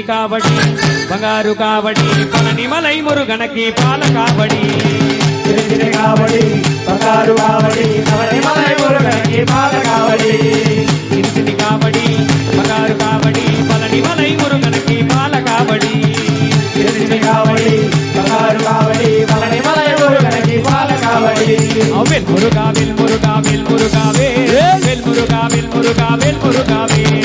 காவடி பங்காரு காவடி பழனிமலை முருகனுக்கு பால காவடி திருச்சிறை காவடி பங்காரு காவடி பழனிமலை முருகனுக்கு பால காவடி திருச்சிறை காவடி பங்காரு காவடி பழனிமலை முருகனுக்கு பால காவடி திருச்சிறை காவடி பங்காரு காவடி பழனிமலை முருகனுக்கு பால காவடி அவன் முருகாவில் முருகாவில் முருகாவில் வேல் முருகாவில் முருகாவில் முருகாவில்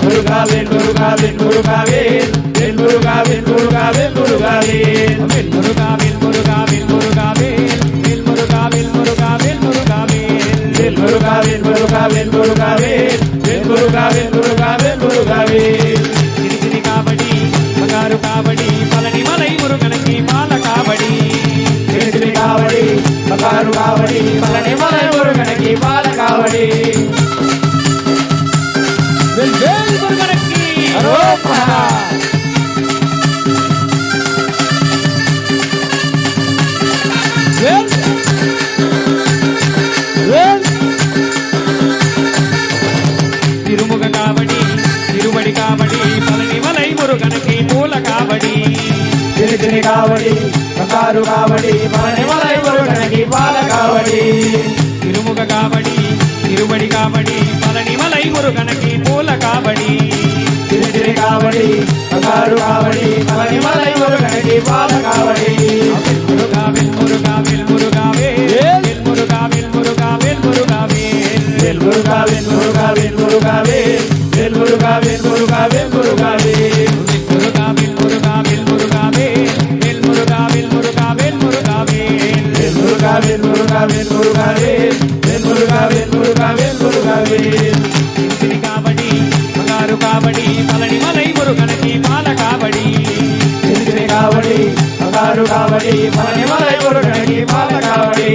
முருகாவில் முருகாவில் முருகாவில் வேல் முருகாவில் முருகாவில் முருகாவில் வேல் முருகாவில் முருகாவில் முருகாவில் வேல் முருகாவில் முருகாவில் முருகாவில் வேல் முருகாவில் முருகாவில் முருகாவில் வேல் முருகாவில் முருகாவில் முருகாவில் திருச்சிறை காவடி பங்காரு காவடி பழனிமலை முருகனுக்கு பால காவடி திருச்சிறை காவடி பங்காரு காவடி பழனிமலை முருகனுக்கு பால காவடி வேல் வேல் முருகனுக்கு அரோகரா வேல் வேல் திருமுக காவடி திருவடி காவடி பழனிமலை முருகனுக்கு மூல காவடி திருச்சிறை காவடி பங்காரு காவடி பழனிமலை முருகனுக்கு பால காவடி திருமுக காவடி திருவடி காவடி பழனிமலை முருகனுக்கு மூல காவடி திருச்சிறை காவடி பங்காரு காவடி பழனிமலை முருகனுக்கு பால காவடி முருகாவில் முருகாவில் முருகாவில் முருகாவில் முருகாவில் முருகாவில் வேல் முருகாவில் முருகாவில் முருகாவில் வேல் முருகாவில் முருகாவில் முருகாவில் முருகாவில் முருகாவில் முருகாவில் வேல் முருகாவில் முருகாவில் முருகாவில் வேல் முருகாவில் முருகாவில் முருகாவில் வேல் முருகாவில் முருகாவில் முருகாவில் திருச்சிறை காவடி பங்காரு காவடி பழனிமலை முருகனுக்கு பால காவடி திருச்சிறை காவடி பங்காரு காவடி பழனிமலை முருகனுக்கு பால காவடி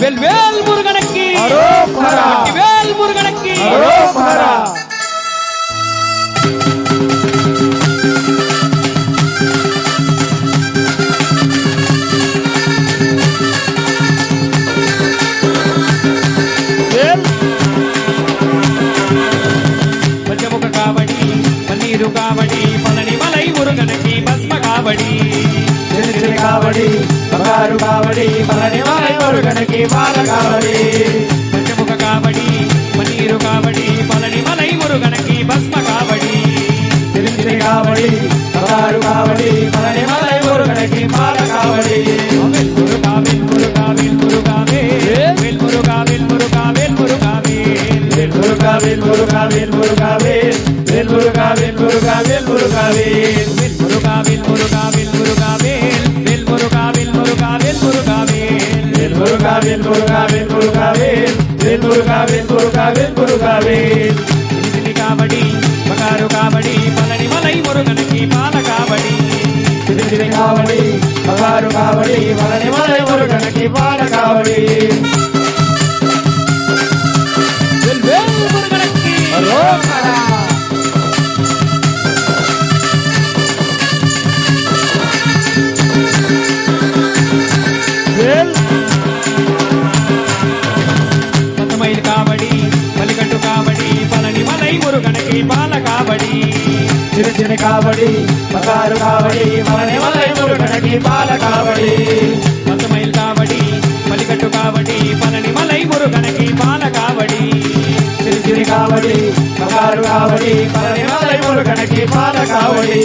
வேல் வேல் முருகனுக்கு அரோகரா வேல் முருகனுக்கு அரோகரா பஞ்சமுக காவடி பன்னீரு காவடி பழனிமலை முருகனுக்கு பஸ்ம காவடி திருச்சிறை காவடி பங்காரு காவடி பழனிமலை முருகனுக்கு பால காவடி பஞ்சமுக காவடி பன்னீரு காவடி பழனிமலை முருகனுக்கு பஸ்ம காவடி திருச்சிறை காவடி பங்காரு காவடி பழனிமலை முருகனுக்கு பால காவடி முருகாவில் முருகாவில் முருகாவில் வேல் முருகாவில் முருகாவில் முருகாவில் வேல் முருகாவில் முருகாவில் முருகாவில் வேல் முருகாவில் முருகாவில் முருகாவில் வேல் முருகாவில் முருகாவில் முருகாவில் வேல் முருகாவில் முருகாவில் முருகாவில் வேல் முருகாவில் முருகாவில் முருகாவில் வேல் முருகாவில் முருகாவில் முருகாவில் திருச்சிறை காவடி பங்காரு காவடி பழனிமலை முருகனுக்கு பால காவடி திருச்சிறை காவடி பங்காரு காவடி பழனிமலை முருகனுக்கு பால காவடி வேல் வேல் முருகனுக்கு அரோகரா வேல் பத்தமயில் காவடி பலிகட்டு காவடி பழனிமலை முருகனுக்கு பால காவடி திருச்சிறை காவடி பங்காரு காவடி பழனிமலை முருகனுக்கு பால காவடி பத்தமயில் காவடி பலிகட்டு காவடி பழனிமலை முருகனுக்கு பால காவடி திருச்சிறை காவடி பங்காரு காவடி பழனிமலை முருகனுக்கு பால காவடி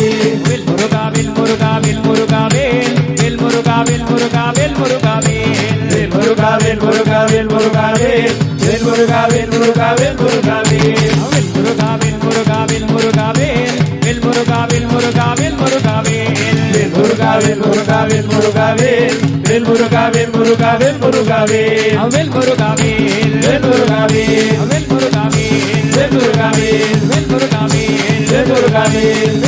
வேல் முருகாவில் முருகாவில் முருகாவில் வேல் முருகாவில் முருகாவில் முருகாவில் வேல் முருகாவில் முருகாவில் முருகாவில் வேல் முருகாவில் முருகாவில் முருகாவில் வேல் முருகாவில் முருகாவில் முருகாவில் வேல் முருகாவில் முருகாவில் முருகாவில் வேல் முருகாவில் முருகாவில் முருகாவில் வேல் முருகாவில் முருகாவில் முருகாவில் வேல் முருகாவில் வேல் முருகாவில் வேல் முருகாவில் வேல் முருகாவில் வேல் முருகாவில் வேல் முருகாவில்